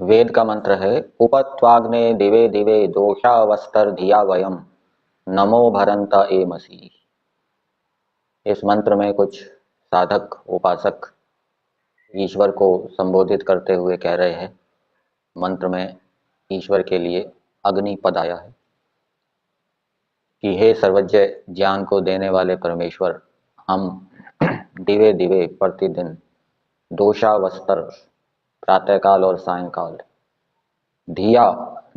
वेद का मंत्र है उपत्वाग्ने दिवे दिवे दोषावस्तर धिया वयम नमो भरंत एमसी। इस मंत्र में कुछ साधक उपासक ईश्वर को संबोधित करते हुए कह रहे हैं। मंत्र में ईश्वर के लिए अग्नि पद आया है कि हे सर्वज्ञ ज्ञान को देने वाले परमेश्वर, हम दिवे दिवे प्रतिदिन दोषावस्तर प्रातःकाल और सायंकाल धिया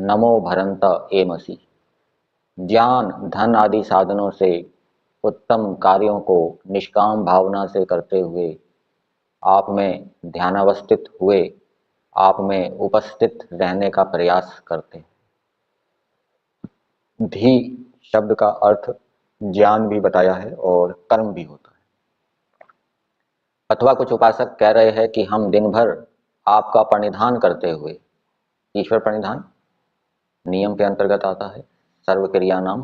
नमो भरंत एमसी, ज्ञान धन आदि साधनों से उत्तम कार्यों को निष्काम भावना से करते हुए आप में ध्यानावस्थित हुए आप में उपस्थित रहने का प्रयास करते हैं। धी शब्द का अर्थ ज्ञान भी बताया है और कर्म भी होता है। अथवा कुछ उपासक कह रहे हैं कि हम दिन भर आपका प्रणिधान करते हुए, ईश्वर प्रणिधान नियम के अंतर्गत आता है, सर्व क्रिया नाम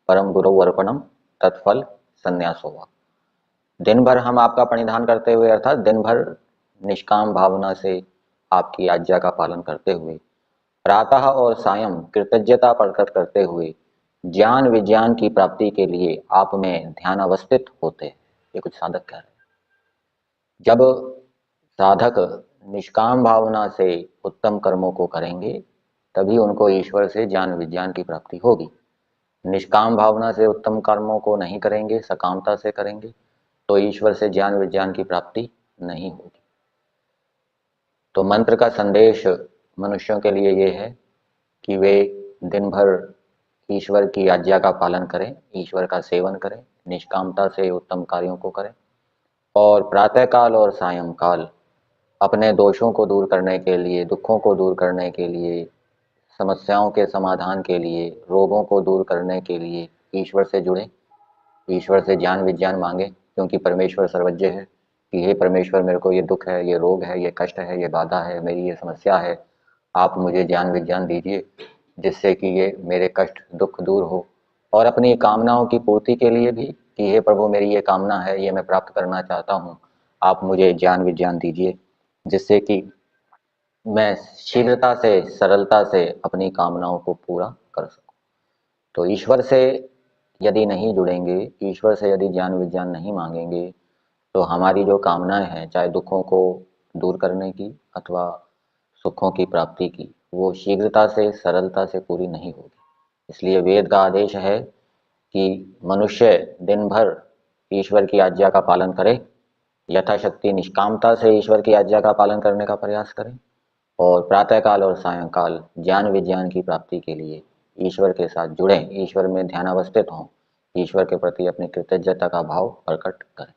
परम गुरु अर्पणम तत्फल संन्यासोवा। दिन भर हम आपका प्रणिधान करते हुए अर्थात दिन भर निष्काम भावना से आपकी आज्ञा का पालन करते हुए प्रातः और सायं कृतज्ञता प्रकट करते हुए ज्ञान विज्ञान की प्राप्ति के लिए आप में ध्यान अवस्थित होते हैं। ये कुछ साधक कह रहे हैं। जब साधक निष्काम भावना से उत्तम कर्मों को करेंगे तभी उनको ईश्वर से ज्ञान विज्ञान की प्राप्ति होगी। निष्काम भावना से उत्तम कर्मों को नहीं करेंगे, सकामता से करेंगे, तो ईश्वर से ज्ञान विज्ञान की प्राप्ति नहीं होगी। तो मंत्र का संदेश मनुष्यों के लिए ये है कि वे दिन भर ईश्वर की आज्ञा का पालन करें, ईश्वर का सेवन करें, निष्कामता से उत्तम कार्यों को करें और प्रातःकाल और सायंकाल अपने दोषों को दूर करने के लिए, दुखों को दूर करने के लिए, समस्याओं के समाधान के लिए, रोगों को दूर करने के लिए ईश्वर से जुड़े, ईश्वर से ज्ञान विज्ञान मांगे, क्योंकि परमेश्वर सर्वज्ञ है कि हे परमेश्वर, मेरे को ये दुख है, ये रोग है, ये कष्ट है, ये बाधा है, मेरी ये समस्या है, आप मुझे ज्ञान विज्ञान दीजिए जिससे कि ये मेरे कष्ट दुख दूर हो। और अपनी कामनाओं की पूर्ति के लिए भी कि हे प्रभु, मेरी ये कामना है, ये मैं प्राप्त करना चाहता हूँ, आप मुझे ज्ञान विज्ञान दीजिए जिससे कि मैं शीघ्रता से सरलता से अपनी कामनाओं को पूरा कर सकूं। तो ईश्वर से यदि नहीं जुड़ेंगे, ईश्वर से यदि ज्ञान विज्ञान नहीं मांगेंगे, तो हमारी जो कामनाएं हैं, चाहे दुखों को दूर करने की अथवा सुखों की प्राप्ति की, वो शीघ्रता से सरलता से पूरी नहीं होगी। इसलिए वेद का आदेश है कि मनुष्य दिन भर ईश्वर की आज्ञा का पालन करे, यथाशक्ति निष्कामता से ईश्वर की आज्ञा का पालन करने का प्रयास करें और प्रातःकाल और सायंकाल ज्ञान विज्ञान की प्राप्ति के लिए ईश्वर के साथ जुड़ें, ईश्वर में ध्यानावस्थित हों, ईश्वर के प्रति अपनी कृतज्ञता का भाव प्रकट करें।